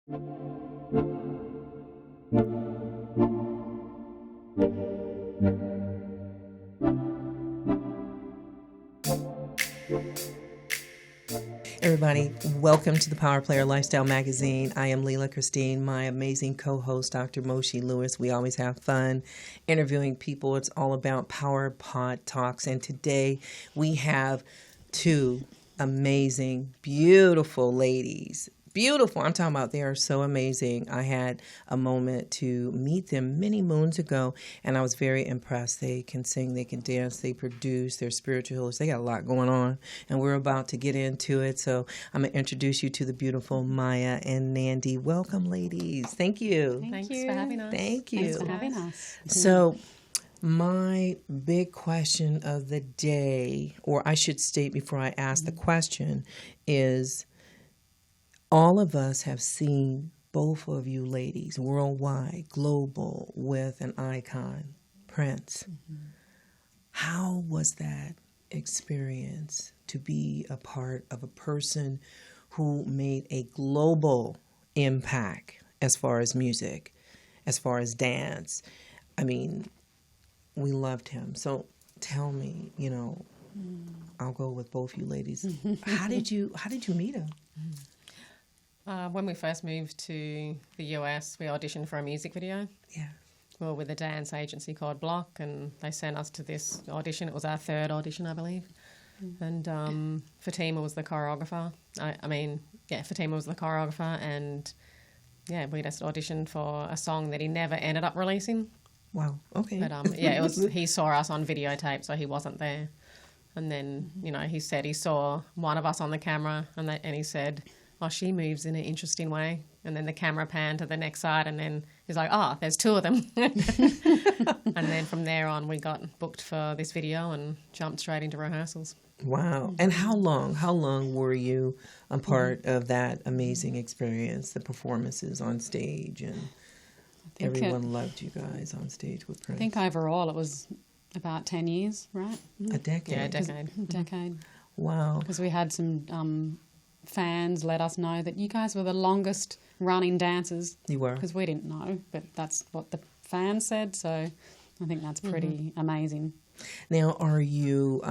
Everybody, welcome to the Power Player Lifestyle Magazine. I am Lela Christine, my amazing co-host, Dr. Moshe Lewis. We always have fun interviewing people. It's all about Power Pod Talks. And today we have two amazing, beautiful ladies. Beautiful. I'm talking about they are so amazing. I had a moment to meet them many moons ago, and I was very impressed. They can sing, they can dance, they produce, they're spiritual healers. They got a lot going on, and we're about to get into it. So I'm going to introduce you to the beautiful Maya and Nandy. Welcome, ladies. Thank you. Thanks for having us. Thank you. Thanks for having us. So my big question of the day, or I should state before I ask the question, is all of us have seen both of you ladies worldwide, global, with an icon, Prince. Mm-hmm. How was that experience to be a part of a person who made a global impact as far as music, as far as dance? I mean, we loved him. So tell me, I'll go with both you ladies. How did you meet him? When we first moved to the US, we auditioned for a music video. Yeah. We were with a dance agency called Block, and they sent us to this audition. It was our third audition, I believe. And Fatima was the choreographer. Fatima was the choreographer, and we just auditioned for a song that he never ended up releasing. Wow. Okay. But it was. He saw us on videotape, so he wasn't there. And then he said he saw one of us on the camera, and he said, "Oh, she moves in an interesting way." And then the camera panned to the next side, and then he's like, "Oh, there's two of them." And then from there on, we got booked for this video and jumped straight into rehearsals. Wow. And how long were you a part of that amazing experience, the performances on stage? And everyone loved you guys on stage with Prince. I think overall it was about 10 years, right? A decade. Yeah, a decade. Decade. Wow. Because we had some fans let us know that you guys were the longest running dancers. You were. Because we didn't know, but that's what the fans said, so I think that's pretty amazing. Now, are you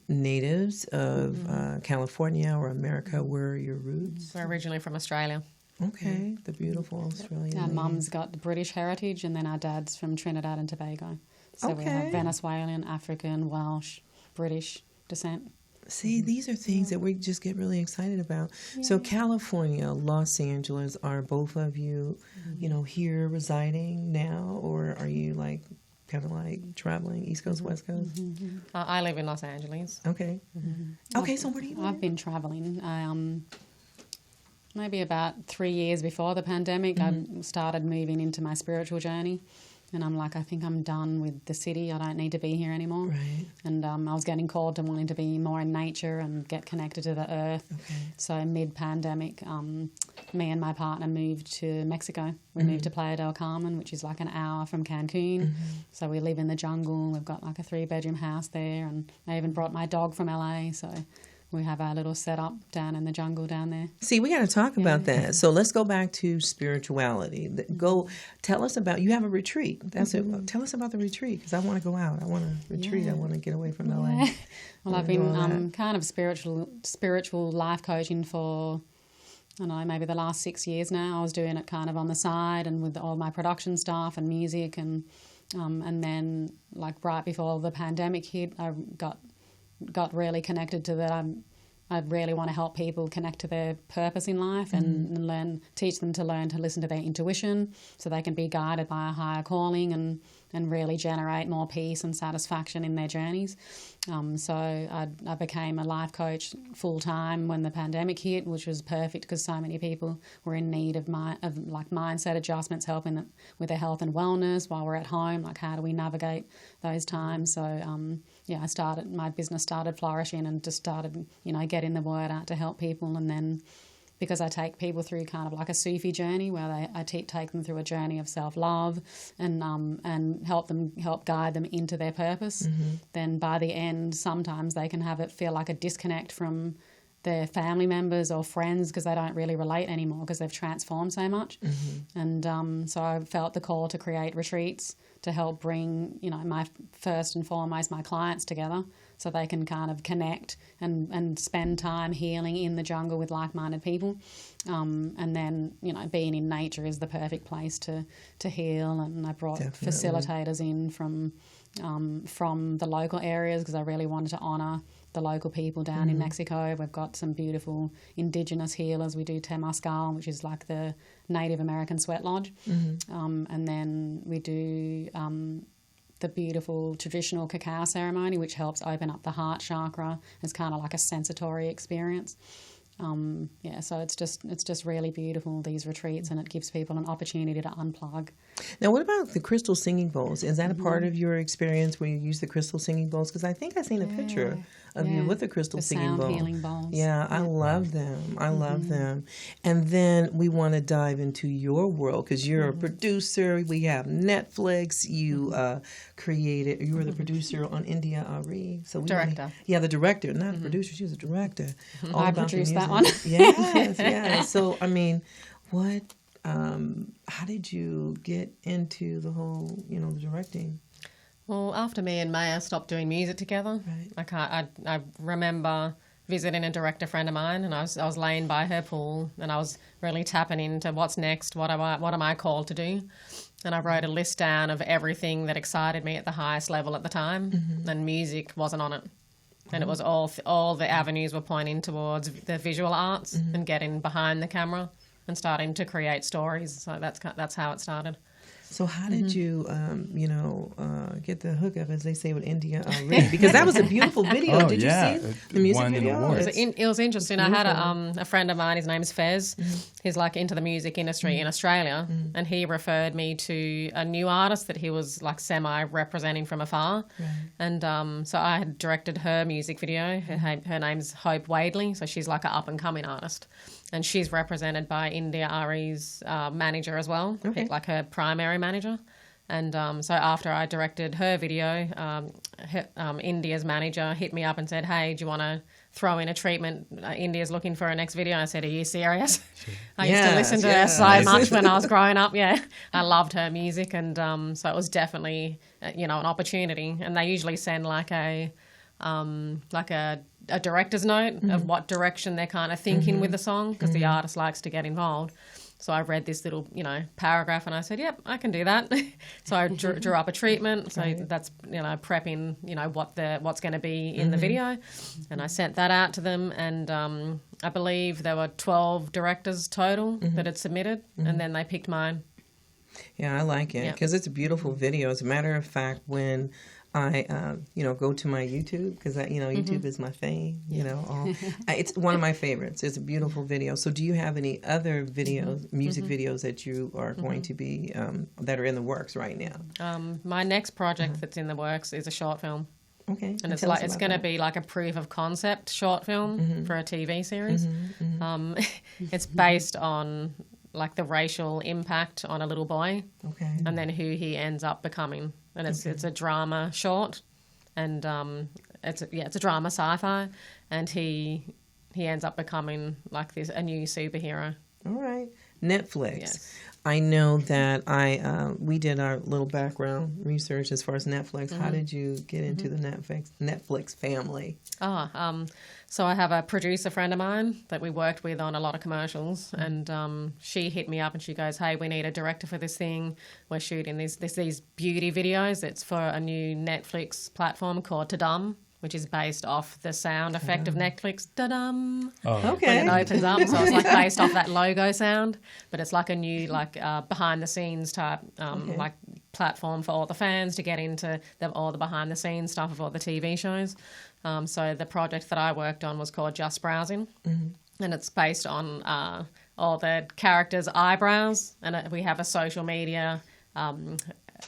natives of California or America? Where are your roots? We're originally from Australia. Okay, the beautiful Australian. Our mum's got the British heritage, and then our dad's from Trinidad and Tobago. So we Okay. have Venezuelan, African, Welsh, British descent. See, these are things that we just get really excited about. Yeah. So California, Los Angeles, are both of you, here residing now, or are you kind of traveling East Coast, West Coast? I live in Los Angeles. Okay. Okay, so where do you live? I've been traveling. Maybe about 3 years before the pandemic, I started moving into my spiritual journey. And I'm like, I think I'm done with the city. I don't need to be here anymore. Right. And I was getting called to wanting to be more in nature and get connected to the earth. Okay. So mid-pandemic, me and my partner moved to Mexico. We moved to Playa del Carmen, which is like an hour from Cancun. So we live in the jungle. We've got like a 3-bedroom house there. And I even brought my dog from LA. So we have our little setup down in the jungle down there. See, we got to talk about that. So let's go back to spirituality. Tell us about, you have a retreat. That's it. Tell us about the retreat, because I want to go out. I want to retreat. I want to get away from LA. Well, I've been kind of spiritual life coaching for, I don't know, maybe the last 6 years now. I was doing it kind of on the side and with all my production staff and music. And then right before the pandemic hit, I got really connected to that. I really want to help people connect to their purpose in life and teach them to learn to listen to their intuition so they can be guided by a higher calling and really generate more peace and satisfaction in their journeys. So I became a life coach full-time when the pandemic hit, which was perfect because so many people were in need of mindset adjustments, helping them with their health and wellness while we're at home. Like, how do we navigate those times? So, my business started flourishing and just started, getting the word out to help people. And then because I take people through kind of like a Sufi journey where I take them through a journey of self-love and help guide them into their purpose, then by the end, sometimes they can have it feel like a disconnect from their family members or friends because they don't really relate anymore because they've transformed so much. And so I felt the call to create retreats to help bring, my first and foremost, my clients together so they can kind of connect and spend time healing in the jungle with like-minded people. And then, being in nature is the perfect place to heal. And I brought facilitators in from the local areas because I really wanted to honour the local people down in Mexico. We've got some beautiful indigenous healers. We do Temazcal, which is like the Native American sweat lodge. And then we do the beautiful traditional cacao ceremony, which helps open up the heart chakra. It's kind of like a sensory experience. So it's just really beautiful, these retreats, and it gives people an opportunity to unplug. Now, what about the crystal singing bowls? Is that a part of your experience where you use the crystal singing bowls? Because I think I've seen a picture of you with the crystal singing bowls. Sound healing bowls. Yeah, I love them. I love them. And then we want to dive into your world because you're a producer. We have Netflix. You you were the producer on India Arie. So Director. The director, not the producer. She was a director. I produced that one. Yes. So, I mean, what... how did you get into the whole, the directing? Well, after me and Maya stopped doing music together, I remember visiting a director friend of mine, and I was laying by her pool, and I was really tapping into what's next, what am I called to do, and I wrote a list down of everything that excited me at the highest level at the time, and music wasn't on it. And it was all the avenues were pointing towards the visual arts and getting behind the camera and starting to create stories. So that's how it started. So how did you, get the hookup, as they say, with India Arie? Because that was a beautiful video. Did you see the music video? It was interesting. I had a friend of mine, his name's Fez. He's like into the music industry in Australia, and he referred me to a new artist that he was like semi-representing from afar. And so I had directed her music video. Her name's Hope Wadley, so she's like an up-and-coming artist. And she's represented by India Arie's manager as well, like her primary manager. And so after I directed her video, India's manager hit me up and said, "Hey, do you want to throw in a treatment? India's looking for a next video." I said, "Are you serious?" I used to listen to her so much when I was growing up. Yeah, I loved her music, and so it was definitely an opportunity. And they usually send like a director's note of what direction they're kind of thinking with the song, because the artist likes to get involved. So I read this little, paragraph, and I said, "Yep, I can do that." So I drew up a treatment. So that's, prepping, what's going to be in the video, and I sent that out to them. And I believe there were 12 directors total that had submitted, and then they picked mine. Yeah, I like it because it's a beautiful video. As a matter of fact, when I, go to my YouTube, because, YouTube is my fame, it's one of my favorites. It's a beautiful video. So do you have any other videos, music videos that you are going to be, that are in the works right now? My next project that's in the works is a short film. Okay. And it's going to be like a proof of concept short film for a TV series. It's based on like the racial impact on a little boy, and then who he ends up becoming. And it's a drama short, and it's a drama sci-fi, and he ends up becoming like a new superhero. All right, Netflix. Yes. I know that we did our little background research as far as Netflix. How did you get into the Netflix family? So I have a producer friend of mine that we worked with on a lot of commercials, and she hit me up and she goes, "Hey, we need a director for this thing. We're shooting these beauty videos. It's for a new Netflix platform called Ta-Dum, which is based off the sound effect of Netflix. Ta-dum. Oh. Okay. When it opens up. So it's like based off that logo sound, but it's like a new behind the scenes type like platform for all the fans to get into all the behind the scenes stuff of all the TV shows. So the project that I worked on was called Just Browsing, and it's based on all the characters' eyebrows, and we have a social media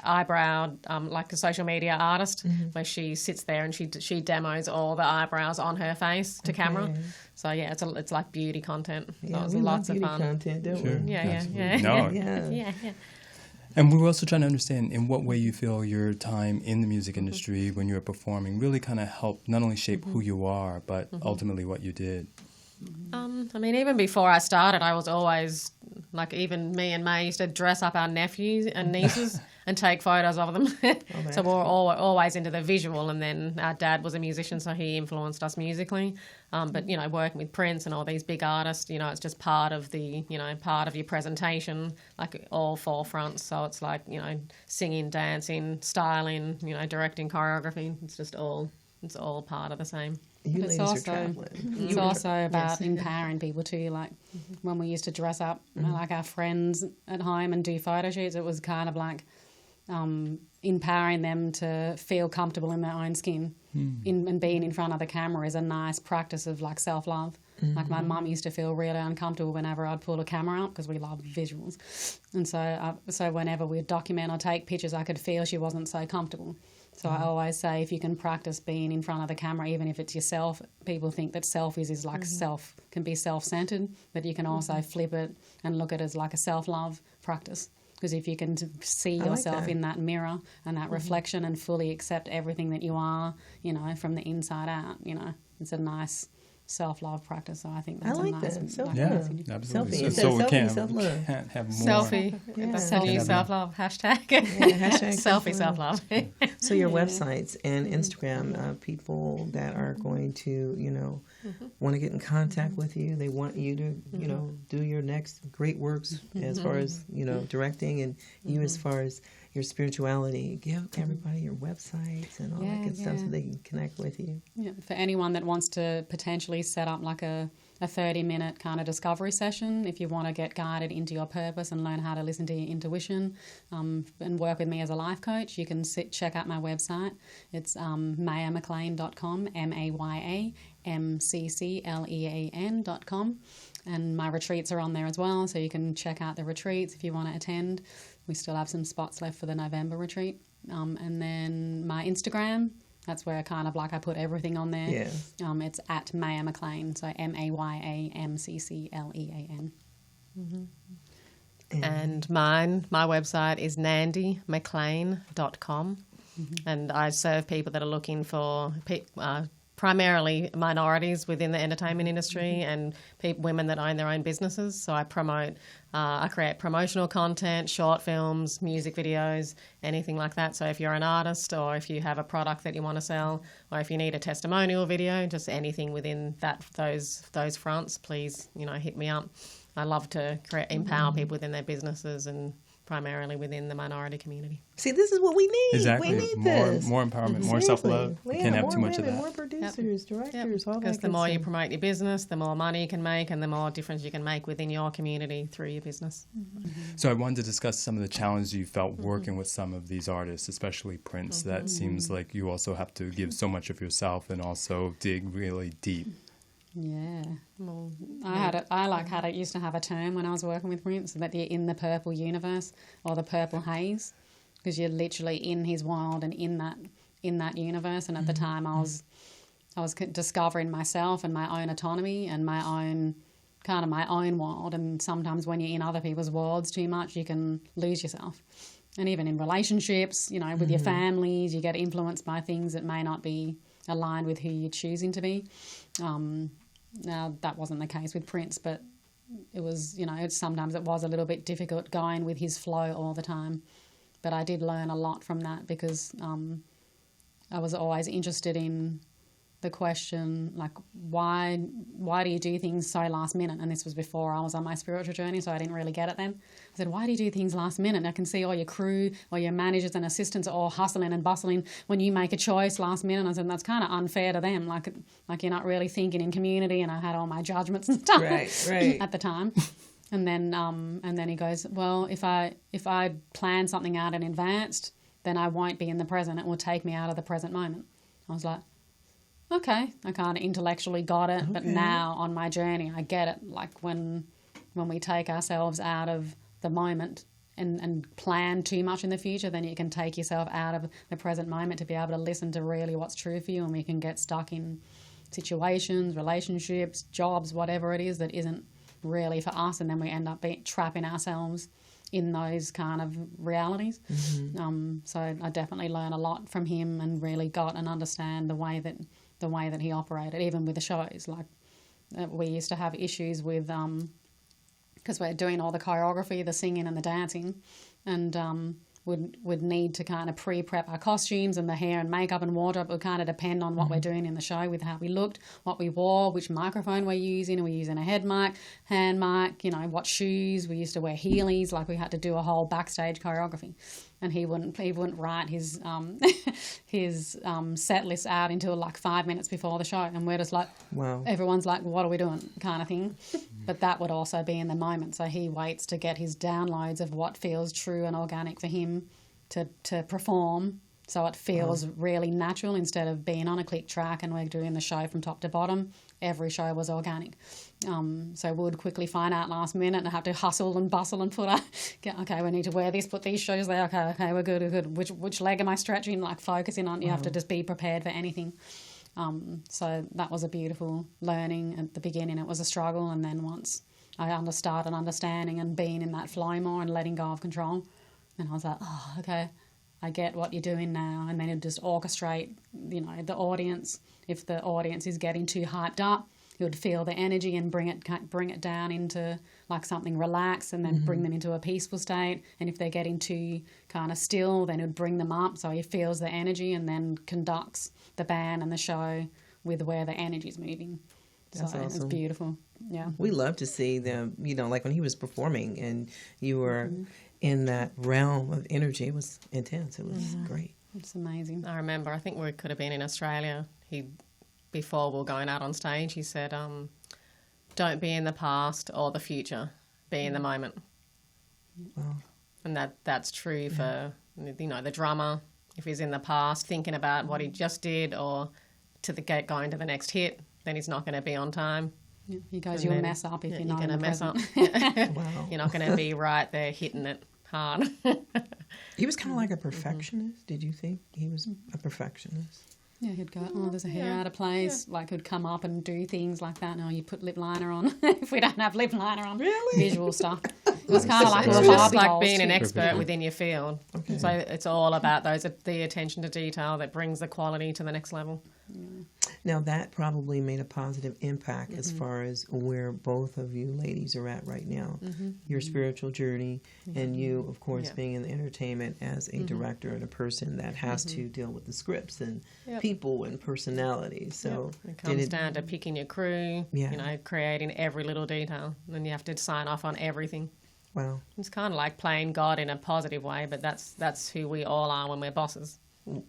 eyebrow, like a social media artist, where she sits there and she demos all the eyebrows on her face to camera. So yeah, it's like beauty content. So Yeah, it was we lots love of beauty fun. content, don't Sure. we? Yeah. No. Yeah. And we were also trying to understand in what way you feel your time in the music industry when you were performing really kind of helped not only shape who you are, but ultimately what you did. I mean, even before I started, I was always, like, even me and May used to dress up our nephews and nieces and take photos of them. So we were always into the visual, and then our dad was a musician, so he influenced us musically. But, you know, working with Prince and all these big artists, you know, it's just part of the, you know, part of your presentation, like all 4 fronts. So it's like, you know, singing, dancing, styling, you know, directing, choreography. It's just all, it's all part of the same. You It's ladies are also, traveling. it's also about empowering people too. Like when we used to dress up like our friends at home and do photo shoots, it was kind of like empowering them to feel comfortable in their own skin. And being in front of the camera is a nice practice of like self-love. Like my mum used to feel really uncomfortable whenever I'd pull a camera up because we love visuals. And so whenever we'd document or take pictures, I could feel she wasn't so comfortable. So I always say if you can practice being in front of the camera, even if it's yourself, people think that selfies is like can be self-centered, but you can also flip it and look at it as like a self-love practice. Because if you can see yourself in that mirror and that reflection and fully accept everything that you are, you know, from the inside out, you know, it's a nice self-love practice. So I think that's I like a nice that. Self-love. Yeah, absolutely. Selfie. So we self-love. can't have more. Selfie. That's the new self-love hashtag. Hashtag Selfie self-love. So your websites and Instagram, people that are going to, you know, want to get in contact with you, they want you to, you know, do your next great works as far as, you know, directing, and you as far as your spirituality. Give everybody your websites and all that good stuff so they can connect with you. Yeah, for anyone that wants to potentially set up like a 30-minute kind of discovery session, if you want to get guided into your purpose and learn how to listen to your intuition and work with me as a life coach, you can check out my website. It's mayamcclean.com, MAYAMCCLEAN.com. And my retreats are on there as well, so you can check out the retreats if you want to attend. We still have some spots left for the November retreat. And then my Instagram, that's where kind of like I put everything on there. Yeah. It's at Maya McClean, so MAYAMCCLEAN. And my website is nandymcclean.com. And I serve people that are looking for primarily minorities within the entertainment industry and women that own their own businesses. So I create promotional content, short films, music videos, anything like that. So if you're an artist or if you have a product that you want to sell, or if you need a testimonial video, just anything within those fronts, please, you know, hit me up. I love to empower people within their businesses and primarily within the minority community. See, this is what we need. Exactly. We need this. More empowerment, more self-love. Yeah, Can't have more too much women, of that. more producers, directors, all that. Because the more you promote your business, the more money you can make and the more difference you can make within your community through your business. So I wanted to discuss some of the challenges you felt working with some of these artists, especially Prince. That seems like you also have to give so much of yourself and also dig really deep. Yeah. Well, I used to have a term when I was working with Prince that you're in the purple universe or the purple haze, because you're literally in his world and in that universe. And at the time I was discovering myself and my own autonomy and my own world. And sometimes when you're in other people's worlds too much, you can lose yourself. And even in relationships, you know, with your families, you get influenced by things that may not be aligned with who you're choosing to be. Now, that wasn't the case with Prince, but it was, you know, sometimes it was a little bit difficult going with his flow all the time. But I did learn a lot from that because I was always interested in the question, like, why do you do things so last minute? And this was before I was on my spiritual journey, so I didn't really get it then. I said, why do you do things last minute? And I can see all your crew or your managers and assistants are all hustling and bustling when you make a choice last minute. And I said, that's kind of unfair to them. Like you're not really thinking in community. And I had all my judgments and stuff right. at the time. And then he goes, well, if I plan something out in advance, then I won't be in the present. It will take me out of the present moment. I was like, okay, I kind of intellectually got it, but now on my journey I get it. Like when we take ourselves out of the moment and plan too much in the future, then you can take yourself out of the present moment to be able to listen to really what's true for you, and we can get stuck in situations, relationships, jobs, whatever it is that isn't really for us, and then we end up trapping ourselves in those kind of realities. So I definitely learned a lot from him and really got and understand the way that he operated, even with the shows. Like we used to have issues with, because we're doing all the choreography, the singing and the dancing, and would need to kind of pre-prep our costumes and the hair and makeup and wardrobe. It would kind of depend on what we're doing in the show with how we looked, what we wore, which microphone we're using. Are we using a head mic, hand mic, you know, what shoes. We used to wear Heelys, like we had to do a whole backstage choreography. And he wouldn't write his his set list out until like 5 minutes before the show, and we're just like, wow, everyone's like, what are we doing, kind of thing. But that would also be in the moment, so he waits to get his downloads of what feels true and organic for him to perform, so it feels really natural instead of being on a click track and we're doing the show from top to bottom. Every show was organic. So we would quickly find out last minute and have to hustle and bustle and put okay, we need to wear this, put these shoes there, okay, we're good. Which leg am I stretching, like focusing on, you have to just be prepared for anything. So that was a beautiful learning at the beginning. It was a struggle, and then once I started understanding and being in that flow more and letting go of control, and I was like, oh, okay, I get what you're doing now. And then it'd just orchestrate, you know, the audience. If the audience is getting too hyped up, it would feel the energy and bring it down into like something relaxed, and then bring them into a peaceful state. And if they're getting too kind of still, then it would bring them up so he feels the energy and then conducts the band and the show with where the energy's moving. That's so awesome. It's beautiful. Yeah. We love to see them, you know, like when he was performing and you were in that realm of energy. It was intense. It was great. It's amazing. I remember, I think we could have been in Australia. Before we were going out on stage, he said, don't be in the past or the future, be in the moment. Wow. And that's true for, you know, the drummer. If he's in the past thinking about what he just did or going to the next hit, then he's not going to be on time. Yeah, he goes, you'll mess up if you're not going to mess up. Wow. You're not going to be right there hitting it hard. He was kind of like a perfectionist. Did you think he was a perfectionist? Yeah, he'd go, oh, there's a hair out of place. Like, he'd come up and do things like that. No, you put lip liner on. If we don't have lip liner on. Really? Visual stuff. It was kind of like It's a just Barbie like dolls being an too. expert within your field. Okay. So it's all about the attention to detail that brings the quality to the next level. Now, that probably made a positive impact as far as where both of you ladies are at right now. Your spiritual journey, and you, of course, being in the entertainment as a director and a person that has to deal with the scripts and people and personalities. So It comes down to picking your crew, Yeah. you know, creating every little detail. And you have to sign off on everything. Wow. It's kind of like playing God in a positive way, but that's who we all are when we're bosses.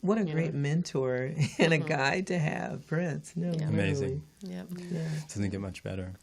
What a great mentor and a guide to have, Prince. No, Yeah. Amazing. Yep. Yeah. Doesn't get much better.